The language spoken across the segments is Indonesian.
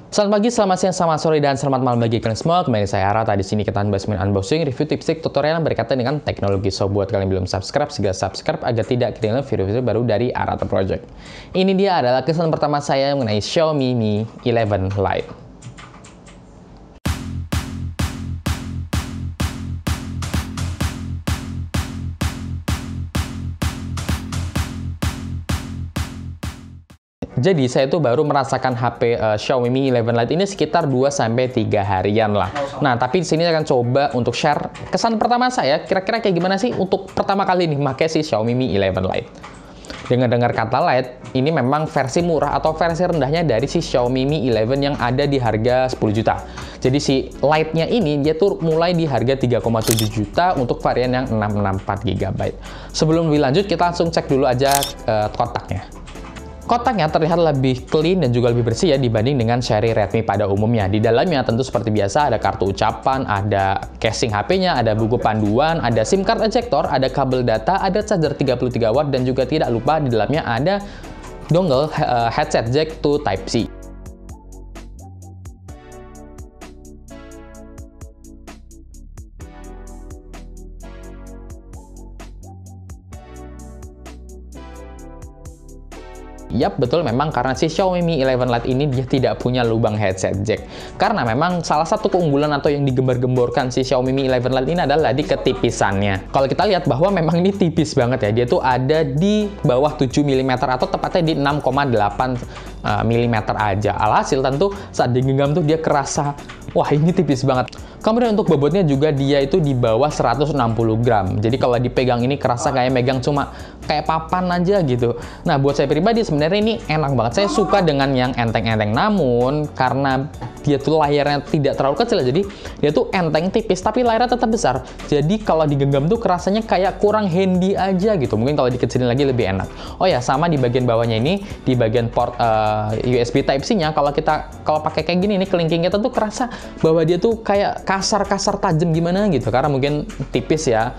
Selamat pagi, selamat siang, selamat sore, dan selamat malam bagi kalian semua. Kembali saya Ara. Di sini kita bahas unboxing, review, tips, tutorial yang berkaitan dengan teknologi. So, buat kalian yang belum subscribe, segera subscribe agar tidak ketinggalan video-video baru dari Arata Project. Ini dia adalah kesan pertama saya mengenai Xiaomi Mi 11 Lite. Jadi saya tuh baru merasakan HP Xiaomi Mi 11 Lite ini sekitar 2-3 harian lah. Nah, tapi di sini saya akan coba untuk share kesan pertama saya, kira-kira kayak gimana sih untuk pertama kali nih pakai si Xiaomi Mi 11 Lite. Dengar-dengar kata Lite, ini memang versi murah atau versi rendahnya dari si Xiaomi Mi 11 yang ada di harga 10 juta. Jadi si Lite-nya ini dia tuh mulai di harga 3,7 juta untuk varian yang 664 GB. Sebelum lebih lanjut, kita langsung cek dulu aja kotaknya. Kotaknya terlihat lebih clean dan juga lebih bersih ya dibanding dengan seri Redmi pada umumnya. Di dalamnya tentu seperti biasa ada kartu ucapan, ada casing HP-nya, ada buku panduan, ada SIM card ejector, ada kabel data, ada charger 33 watt, dan juga tidak lupa di dalamnya ada dongle headset jack to Type-C. Yap, betul, memang karena si Xiaomi Mi 11 Lite ini dia tidak punya lubang headset jack. Karena memang salah satu keunggulan atau yang digembar-gemborkan si Xiaomi Mi 11 Lite ini adalah di ketipisannya. Kalau kita lihat bahwa memang ini tipis banget ya, dia tuh ada di bawah 7 mm atau tepatnya di 6,8 mm aja. Alhasil tentu saat digenggam tuh dia kerasa, wah ini tipis banget. Kemudian untuk bobotnya juga dia itu di bawah 160 gram. Jadi kalau dipegang ini kerasa kayak megang cuma kayak papan aja gitu. Nah, buat saya pribadi sebenarnya ini enak banget. Saya suka dengan yang enteng-enteng, namun karena dia tuh layarnya tidak terlalu kecil, jadi dia tuh enteng tipis tapi layarnya tetap besar. Jadi kalau digenggam tuh kerasanya kayak kurang handy aja gitu. Mungkin kalau dikecilin lagi lebih enak. Oh ya, sama di bagian bawahnya ini, di bagian port USB Type-C-nya, kalau pakai kayak gini nih kelingking kita tuh kerasa bahwa dia tuh kayak kasar-kasar tajam gimana gitu, karena mungkin tipis ya.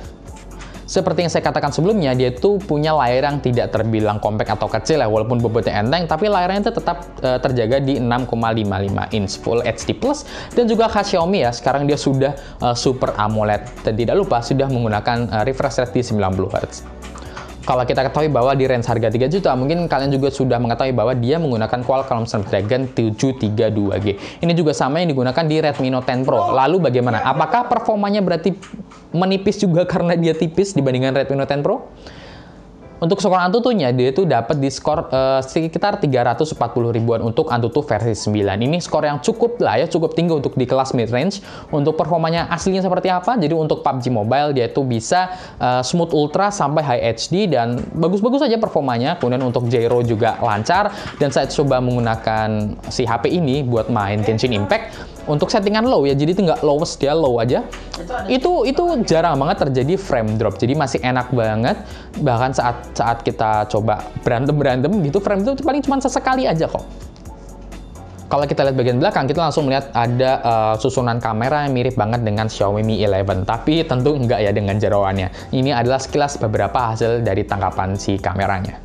Seperti yang saya katakan sebelumnya, dia tuh punya layar yang tidak terbilang compact atau kecil ya, walaupun bobotnya enteng, tapi layarnya itu tetap terjaga di 6,55 inch Full HD+, dan juga khas Xiaomi ya, sekarang dia sudah Super AMOLED, dan tidak lupa sudah menggunakan refresh rate di 90 Hz. Kalau kita ketahui bahwa di range harga 3 juta, mungkin kalian juga sudah mengetahui bahwa dia menggunakan Qualcomm Snapdragon 732G. Ini juga sama yang digunakan di Redmi Note 10 Pro. Lalu bagaimana? Apakah performanya berarti menipis juga karena dia tipis dibandingkan Redmi Note 10 Pro? Untuk skor Antutunya, dia itu dapat di skor sekitar 340 ribuan untuk Antutu versi 9. Ini skor yang cukup lah ya, cukup tinggi untuk di kelas mid-range. Untuk performanya aslinya seperti apa? Jadi untuk PUBG Mobile, dia itu bisa smooth ultra sampai high HD dan bagus-bagus saja performanya. Kemudian untuk gyro juga lancar. Dan saya coba menggunakan si HP ini buat main Genshin Impact. Untuk settingan low ya, jadi itu nggak lowest, dia low aja. Itu jarang banget terjadi frame drop, jadi masih enak banget. Bahkan saat kita coba berantem gitu, frame drop itu paling cuma sesekali aja kok. Kalau kita lihat bagian belakang, kita langsung melihat ada susunan kamera yang mirip banget dengan Xiaomi Mi 11, tapi tentu enggak ya dengan jeroannya. Ini adalah sekilas beberapa hasil dari tangkapan si kameranya.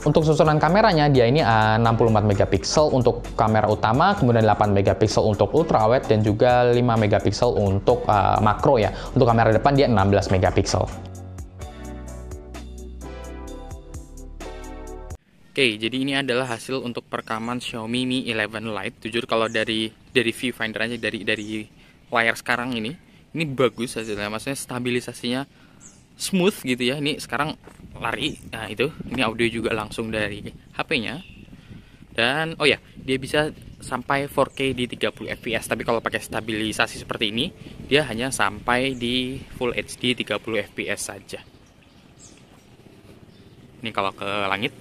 Untuk susunan kameranya, dia ini 64 megapiksel untuk kamera utama, kemudian 8 megapiksel untuk ultrawide, dan juga 5 megapiksel untuk makro ya. Untuk kamera depan dia 16 megapiksel. Oke, jadi ini adalah hasil untuk perekaman Xiaomi Mi 11 Lite. Jujur kalau dari viewfinder aja, dari layar sekarang ini bagus hasilnya. Maksudnya stabilisasinya smooth gitu ya. Ini sekarang lari, nah itu, ini audio juga langsung dari HP-nya. Dan oh ya, dia bisa sampai 4K di 30 fps. Tapi kalau pakai stabilisasi seperti ini, dia hanya sampai di Full HD 30 fps saja. Ini kalau ke langit.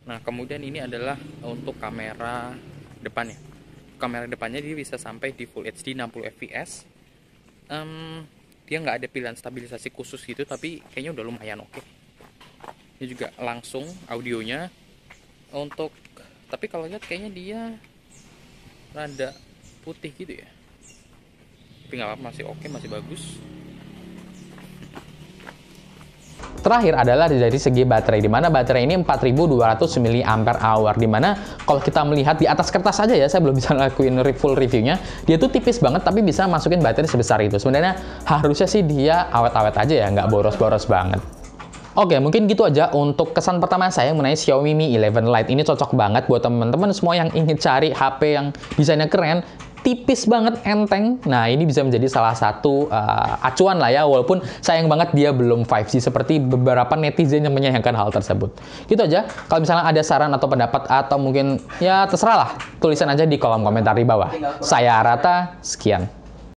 Nah, kemudian ini adalah untuk kamera depannya. Kamera depannya dia bisa sampai di Full HD 60 fps. Dia nggak ada pilihan stabilisasi khusus gitu, tapi kayaknya udah lumayan oke. Ini juga langsung audionya untuk, tapi kalau lihat kayaknya dia rada putih gitu ya. Tapi nggak apa-apa, masih oke, masih bagus. Terakhir adalah dari segi baterai, di mana baterai ini 4200 mAh, di mana kalau kita melihat di atas kertas saja ya, saya belum bisa lakuin full reviewnya, dia tuh tipis banget tapi bisa masukin baterai sebesar itu. Sebenarnya harusnya sih dia awet-awet aja ya, nggak boros-boros banget. Oke, mungkin gitu aja untuk kesan pertama saya mengenai Xiaomi Mi 11 Lite. Ini cocok banget buat teman-teman semua yang ingin cari HP yang desainnya keren, tipis banget, enteng. Nah, ini bisa menjadi salah satu acuan lah ya, walaupun sayang banget dia belum 5G seperti beberapa netizen yang menyayangkan hal tersebut. Gitu aja. Kalau misalnya ada saran atau pendapat atau mungkin ya terserah lah, tulisan aja di kolom komentar di bawah. Saya Rata, sekian.